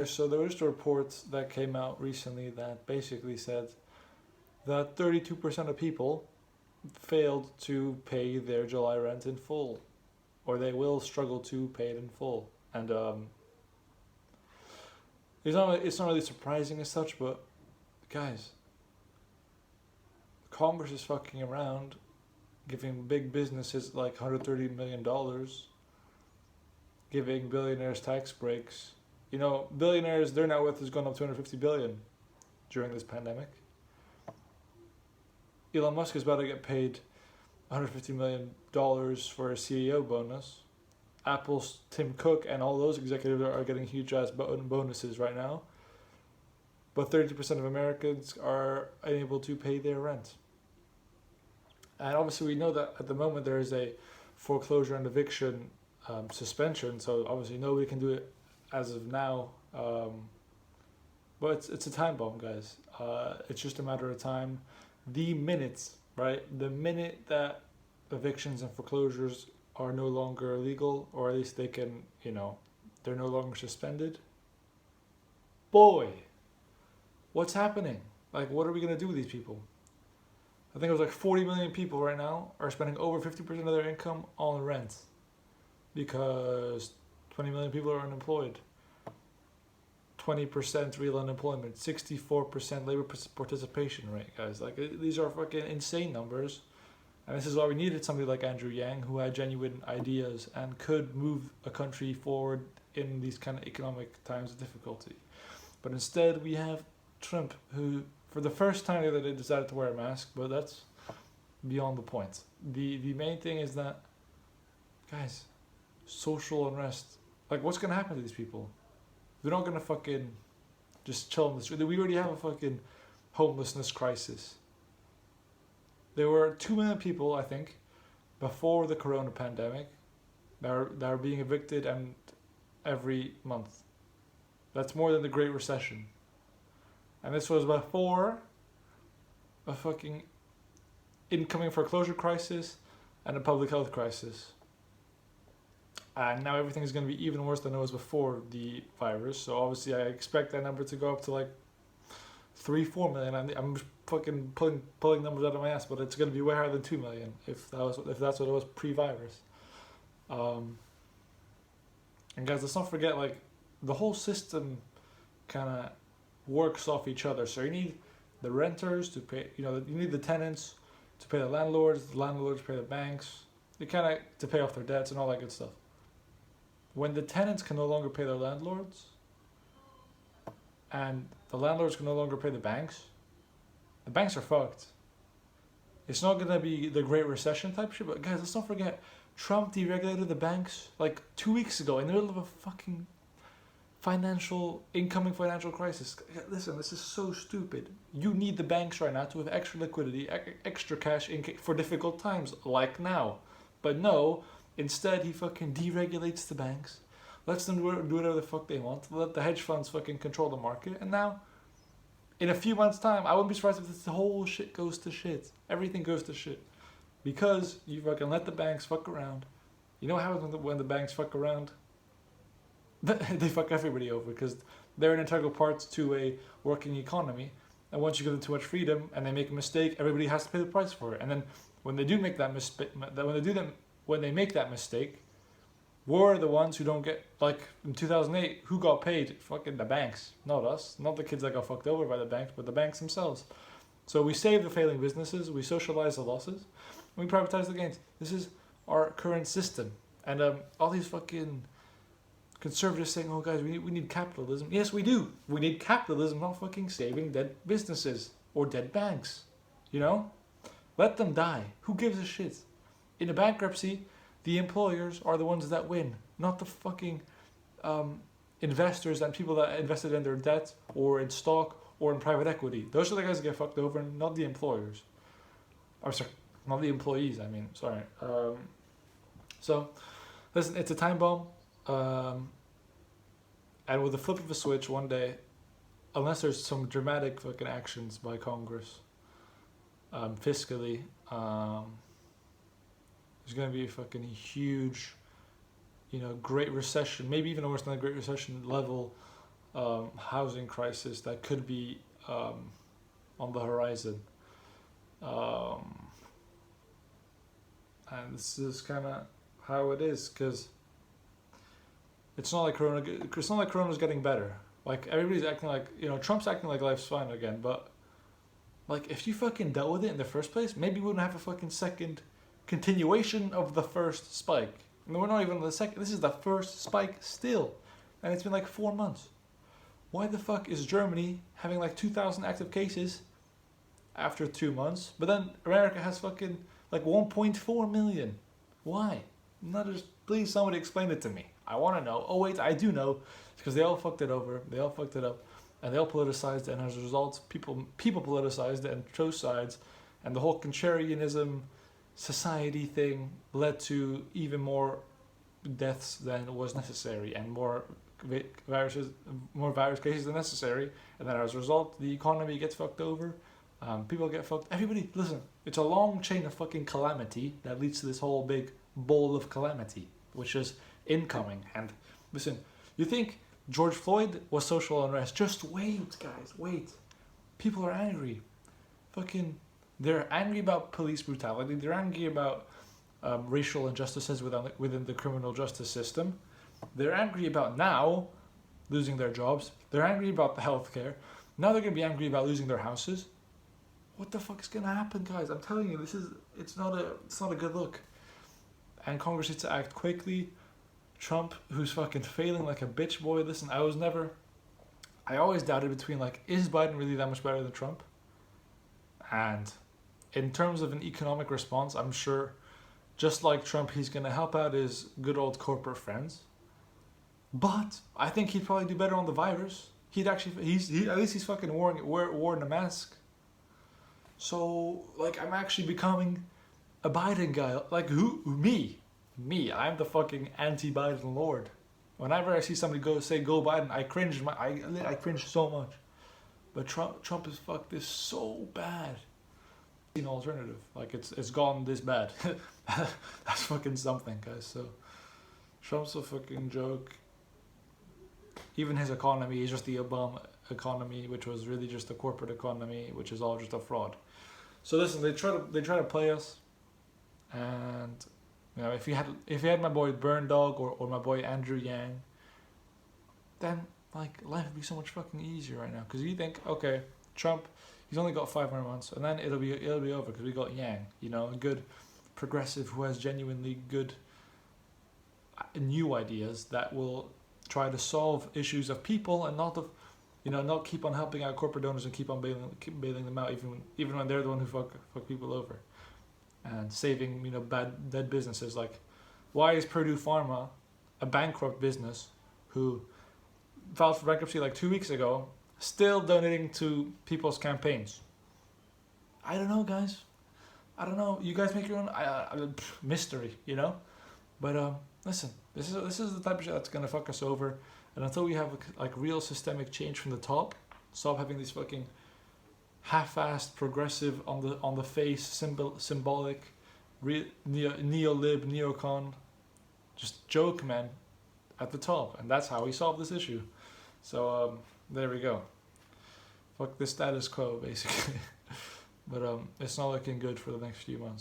So there was a report that came out recently that basically said that 32% of people failed to pay their July rent in full, or they will struggle to pay it in full. And it's not really surprising as such, but guys, Congress is fucking around, giving big businesses like $130 million, giving billionaires tax breaks. You know, billionaires, their net worth has gone up 250 billion during this pandemic. Elon Musk is about to get paid $150 million for a CEO bonus. Apple's Tim Cook and all those executives are getting huge ass bonuses right now. But 30% of Americans are unable to pay their rent. And obviously, we know that at the moment there is a foreclosure and eviction suspension, so obviously nobody can do it as of now. But it's a time bomb, guys. It's just a matter of time. The minute that evictions and foreclosures are no longer illegal, or at least they can, they're no longer suspended. Boy, what's happening? Like, what are we going to do with these people? I think it was like 40 million people right now are spending over 50% of their income on rent because 20 million people are unemployed. 20% real unemployment, 64% labor participation rate, guys. Like, these are fucking insane numbers. And this is why we needed somebody like Andrew Yang, who had genuine ideas and could move a country forward in these kind of economic times of difficulty. But instead, we have Trump, who, for the first time the other day, decided to wear a mask, but that's beyond the point. The main thing is that, guys, social unrest. Like, what's going to happen to these people? They're not going to fucking just chill on the street. We already have a fucking homelessness crisis. There were 2 million people, I think, before the corona pandemic that are being evicted and every month. That's more than the Great Recession. And this was before a fucking incoming foreclosure crisis and a public health crisis. And now everything is going to be even worse than it was before the virus. So obviously I expect that number to go up to like 3-4 million. I'm just fucking pulling numbers out of my ass, but it's going to be way higher than 2 million if that's what it was pre-virus. And guys, let's not forget, like, the whole system kind of works off each other. So you need the renters to pay, you need the tenants to pay the landlords pay the banks, they kind of to pay off their debts and all that good stuff. When the tenants can no longer pay their landlords and the landlords can no longer pay the banks are fucked. It's not going to be the Great Recession type shit, but guys, let's not forget, Trump deregulated the banks like 2 weeks ago in the middle of a fucking incoming financial crisis. Listen, this is so stupid. You need the banks right now to have extra liquidity, extra cash for difficult times, like now. But no, instead he fucking deregulates the banks, lets them do whatever the fuck they want, let the hedge funds fucking control the market, and now, in a few months' time, I wouldn't be surprised if this whole shit goes to shit. Everything goes to shit. Because you fucking let the banks fuck around. You know what happens when the banks fuck around? They fuck everybody over because they're an integral part to a working economy. And once you give them too much freedom and they make a mistake, everybody has to pay the price for it. And then when they do make that mistake, we're the ones who don't get, like in 2008, who got paid? Fucking the banks, not us, not the kids that got fucked over by the banks, but the banks themselves. So we save the failing businesses, we socialize the losses, and we privatize the gains. This is our current system. And all these fucking conservatives saying, oh guys, we need capitalism. Yes, we do. We need capitalism, not fucking saving dead businesses or dead banks. Let them die. Who gives a shit? In a bankruptcy, the employers are the ones that win, not the fucking investors and people that invested in their debt or in stock or in private equity. Those are the guys that get fucked over, not the employers. Or sorry, not the employees, sorry. So, listen, it's a time bomb. And with the flip of a switch one day, unless there's some dramatic fucking actions by Congress, fiscally, there's going to be a fucking huge, Great Recession, maybe even worse than the Great Recession level housing crisis that could be on the horizon. Um, and this is kind of how it is, because it's not like Corona. It's not like Corona's getting better. Like everybody's acting like, Trump's acting like life's fine again. But like, if you fucking dealt with it in the first place, maybe we wouldn't have a fucking second continuation of the first spike. And we're not even on the second. This is the first spike still, and it's been like 4 months. Why the fuck is Germany having like 2,000 active cases after 2 months, but then America has fucking like 1.4 million? Why? Not just, please somebody explain it to me. I want to know. Oh wait, I do know. It's because they all fucked it over. They all fucked it up, and they all politicized it. And as a result, people politicized it and chose sides, and the whole contrarianism society thing led to even more deaths than was necessary, and more virus cases than necessary. And then as a result, the economy gets fucked over. People get fucked. Everybody, listen. It's a long chain of fucking calamity that leads to this whole big bowl of calamity, which is incoming. And listen, you think George Floyd was social unrest? Just wait, guys, wait. People are angry. Fucking, they're angry about police brutality. They're angry about racial injustices within the criminal justice system. They're angry about now losing their jobs. They're angry about the healthcare. Now they're gonna be angry about losing their houses. What the fuck is gonna happen, guys? I'm telling you, it's not a good look. And Congress needs to act quickly. Trump, who's fucking failing like a bitch boy. Listen, I always doubted between, like, is Biden really that much better than Trump? And in terms of an economic response, I'm sure, just like Trump, he's gonna help out his good old corporate friends. But I think he'd probably do better on the virus. At least he's fucking wearing a mask. So, like, I'm actually becoming a Biden guy. Like, who? Me. I'm the fucking anti-Biden lord. Whenever I see somebody say go Biden, I cringe. I cringe so much. But Trump has fucked this so bad. An alternative. Like, it's gone this bad. That's fucking something, guys. So, Trump's a fucking joke. Even his economy is just the Obama economy, which was really just a corporate economy, which is all just a fraud. So listen, they try to play us, and if you had my boy Burn Dog or my boy Andrew Yang, then like life would be so much fucking easier right now. Because you think, okay, Trump, he's only got 5 more months, and then it'll be over because we got Yang, a good progressive who has genuinely good new ideas that will try to solve issues of people and not keep on helping out corporate donors and keep bailing them out even when they're the one who fuck people over, and saving bad dead businesses. Like, why is Purdue Pharma, a bankrupt business who filed for bankruptcy like 2 weeks ago, still donating to people's campaigns? I don't know, guys. I don't know. You guys make your own mystery, But listen, this is the type of shit that's gonna fuck us over. And until we have like real systemic change from the top, stop having these fucking half-assed progressive on the face symbolic neo-lib neocon just joke man at the top, and that's how we solve this issue. So there we go. Fuck the status quo basically. But it's not looking good for the next few months.